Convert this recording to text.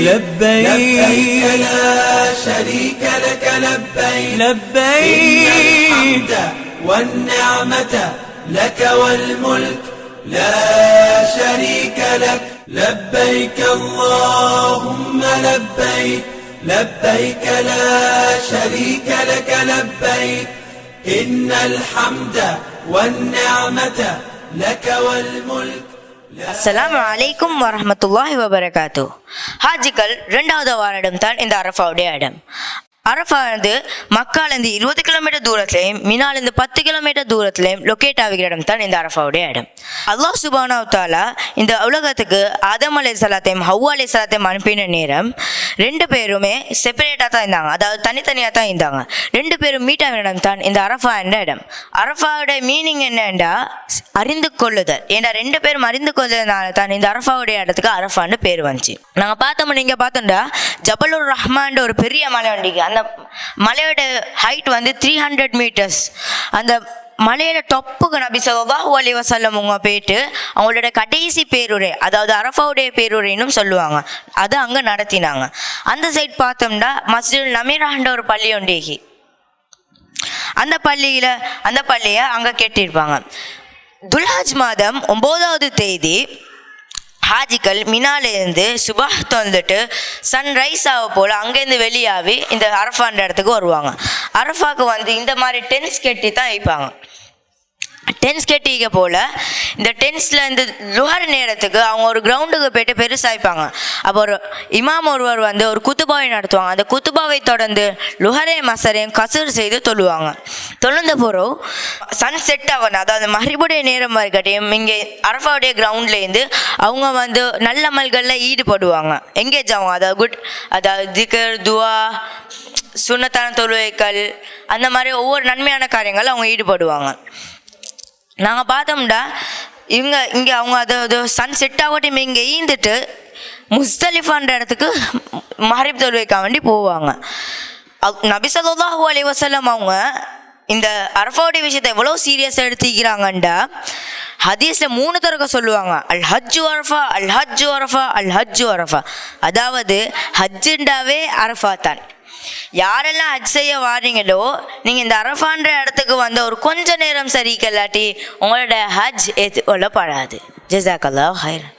لبيك لا شريك لك لبيك إن الحمد والنعمة لك والملك لا شريك لك لبيك اللهم لبيك لبيك لا شريك لك لبيك إن الحمد والنعمة لك والملك. அஸ்ஸலாமு அலைக்கும் வரஹ்மத்துல்லாஹி வபரகாத்துஹ். ஹாஜிகள் 2வது வாரம் தான் இந்த அரஃபாவுடைய இடம். அரஃபானது மக்காலேருந்து 20 கிலோமீட்டர் தூரத்துலையும் மினாலேருந்து 10 கிலோமீட்டர் தூரத்துலையும் லொக்கேட் ஆகிற இடம் தான் இந்த அரஃபாவுடைய இடம். அல்லாஹ் சுப்ஹானஹு வ தஆலா இந்த உலகத்துக்கு ஆதம் அலைஹிஸ்ஸலாத்தையும் ஹவ்வா அலைஹிஸ்ஸலாத்தையும் அனுப்பின நேரம் 2 பேருமே செப்பரேட்டாக தான் இருந்தாங்க, அதாவது தனித்தனியாக தான் இருந்தாங்க. 2 பேரும் மீட் ஆகிற இடம் தான் இந்த அரஃபா என்ற இடம். அரஃபாவுடைய மீனிங் என்னென்றா அறிந்து கொள்ளுதல். ஏன்னா 2 பேரும் அறிந்து கொள்ளுதனால தான் இந்த அரஃபாவுடைய இடத்துக்கு அரஃபான்னு பேர் வந்துச்சு. நாங்கள் பார்த்தோம், நீங்கள் பார்த்தோம்டா ஜபலுர் ரஹ்மான் ஒரு பெரிய மலை வண்டிக்கு, அந்த மலையோட ஹைட் வந்து 300 மீட்டர்ஸ். அந்த மலையோட டொப்புக்கு நபி ஸல்லல்லாஹு அலைஹி வஸல்லம் அவங்க போயிட்டு அவங்களோட கடைசி பேருரை, அதாவது அரஃபாவுடைய பேருரைன்னு சொல்லுவாங்க, அதை அங்கே நடத்தினாங்க. அந்த சைட் பார்த்தோம்னா மஸ்ஜிதுல் நமீரான்ற ஒரு பள்ளி ஒண்டேகி, அந்த பள்ளியை அங்கே கட்டியிருப்பாங்க. துல்ஹஜ் மாதம் 9வது தேதி ஹாஜிகள் மினாலேருந்து சுபஹ் தொழுதுட்டு சன்ரைஸ் ஆக போல் அங்கேருந்து வெளியாகி இந்த அரஃபான்ற இடத்துக்கு வருவாங்க. அரஃபாவுக்கு வந்து இந்த மாதிரி டென்ஸ் கட்டி தான் வைப்பாங்க. டென்ஸ் கட்டிக்க போல் இந்த டென்ஸில் இந்த லுஹர் நேரத்துக்கு அவங்க ஒரு கிரவுண்டுக்கு போய்ட்டு பெருசாகிப்பாங்க. அப்போ ஒரு இமாம் ஒருவர் வந்து ஒரு குத்துபாவை நடத்துவாங்க. அந்த குத்துபாவை தொடர்ந்து லுஹரையும் மசரையும் கசூர் செய்து தொழுவாங்க. தொழுந்த போகிறோம் சன் செட் ஆகணும், அதாவது மஹ்ரிபுடைய நேரம் வரைக்கட்டையும் இங்கே அரஃபாவுடைய கிரவுண்ட்லேருந்து அவங்க வந்து நல்ல அமல்களில் ஈடுபடுவாங்க, எங்கேஜ் ஆகும். அதாவது திக்ர், துவா, சுன்னத்தான தொழுகைகள், அந்த மாதிரி ஒவ்வொரு நன்மையான காரியங்கள் அவங்க ஈடுபடுவாங்க. நாங்கள் பார்த்தோம்டா இங்கே அவங்க அதாவது சன் செட் ஆகட்டும் இங்கே ஈந்துட்டு முஸ்தலிஃபான்ற இடத்துக்கு மஹ்ரிப் தொழுகைக்காக வேண்டி போவாங்க. நபி ஸல்லல்லாஹு அலைஹி வஸல்லம் அவங்க இந்த அரஃபாவுடைய விஷயத்தை எவ்வளோ சீரியஸாக எடுத்துக்கிறாங்கண்டா ஹதீஸில் 3 தடவை சொல்லுவாங்க, அல் ஹஜ்ஜு அரஃபா, அல் ஹஜ்ஜு அரஃபா, அல் ஹஜ்ஜு அரஃபா. அதாவது ஹஜ்ஜுண்டாவே அரஃபா தான். யாரெல்லாம் ஹஜ் செய்ய வாரீங்களோ நீங்கள் இந்த அரஃபான்ற இடத்துக்கு வந்து ஒரு கொஞ்ச நேரம் சரிக்கல்லாட்டி உங்களோட ஹஜ் ஏற்றுக்கொள்ளப்படாது. ஜஸாக்கல்லாஹு ஹைரன்.